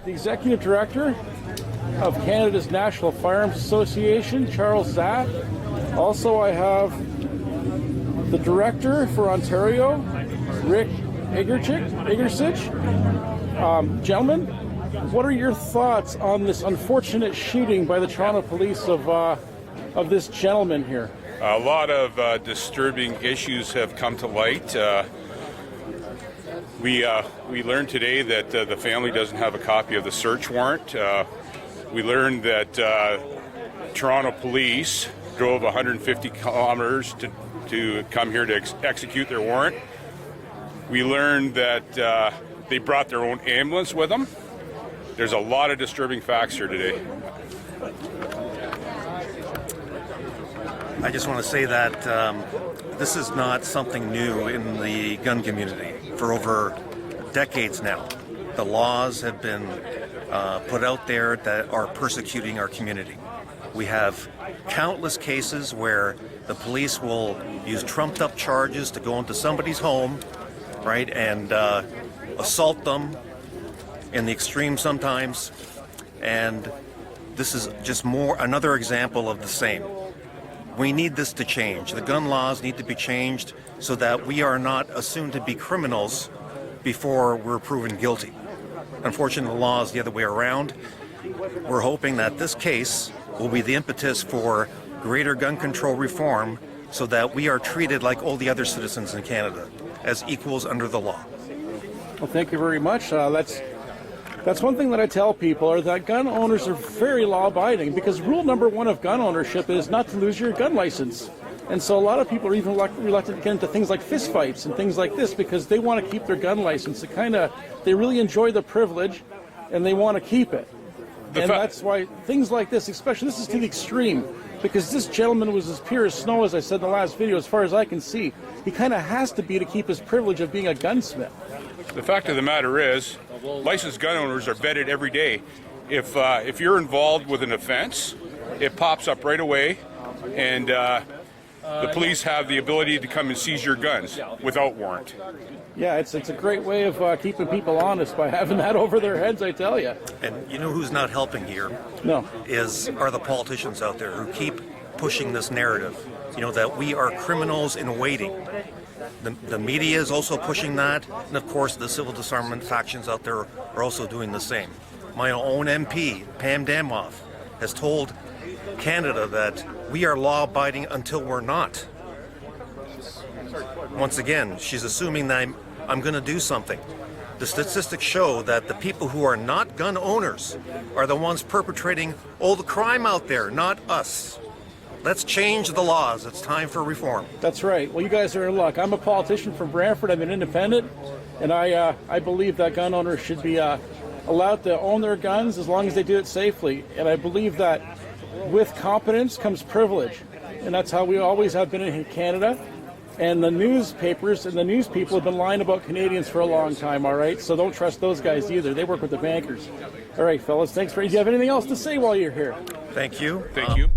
the Executive Director of Canada's National Firearms Association, Charles Zatt. Also, I have the Director for Ontario, Rick Igercich. Gentlemen, what are your thoughts on this unfortunate shooting by the Toronto Police of this gentleman here? A lot of disturbing issues have come to light. We learned today that the family doesn't have a copy of the search warrant. We learned that Toronto Police drove 150 kilometers to come here to execute their warrant. We learned that they brought their own ambulance with them. There's a lot of disturbing facts here today. I just want to say that this is not something new in the gun community. For over decades now, the laws have been put out there that are persecuting our community. We have countless cases where the police will use trumped-up charges to go into somebody's home, right, and assault them in the extreme sometimes. And this is just another example of the same. We need this to change. The gun laws need to be changed so that we are not assumed to be criminals before we're proven guilty. Unfortunately, the law is the other way around. We're hoping that this case will be the impetus for greater gun control reform so that we are treated like all the other citizens in Canada, as equals under the law. Well, thank you very much. That's one thing that I tell people, are that gun owners are very law-abiding, because rule number one of gun ownership is not to lose your gun license. And so a lot of people are even reluctant to get into things like fistfights and things like this because they want to keep their gun license. They really enjoy the privilege and they want to keep it. And that's why things like this, especially, this is to the extreme, because this gentleman was as pure as snow, as I said in the last video, as far as I can see. He kind of has to be to keep his privilege of being a gunsmith. The fact of the matter is, licensed gun owners are vetted every day. If you're involved with an offense, it pops up right away, and the police have the ability to come and seize your guns without warrant. Yeah, it's a great way of keeping people honest by having that over their heads, I tell you. And you know who's not helping here? No. Are the politicians out there who keep pushing this narrative, that we are criminals in waiting. The media is also pushing that, and of course the civil disarmament factions out there are also doing the same. My own MP, Pam Damoff, has told Canada that we are law-abiding until we're not. Once again, she's assuming that I'm going to do something. The statistics show that the people who are not gun owners are the ones perpetrating all the crime out there, not us. Let's change the laws. It's time for reform. That's right. Well, you guys are in luck. I'm a politician from Brantford. I'm an independent, and I believe that gun owners should be allowed to own their guns as long as they do it safely. And I believe that with competence comes privilege, and that's how we always have been in Canada. And the newspapers and the news people have been lying about Canadians for a long time, all right? So don't trust those guys either. They work with the bankers. All right, fellas, thanks for... Do you have anything else to say while you're here? Thank you. Thank you.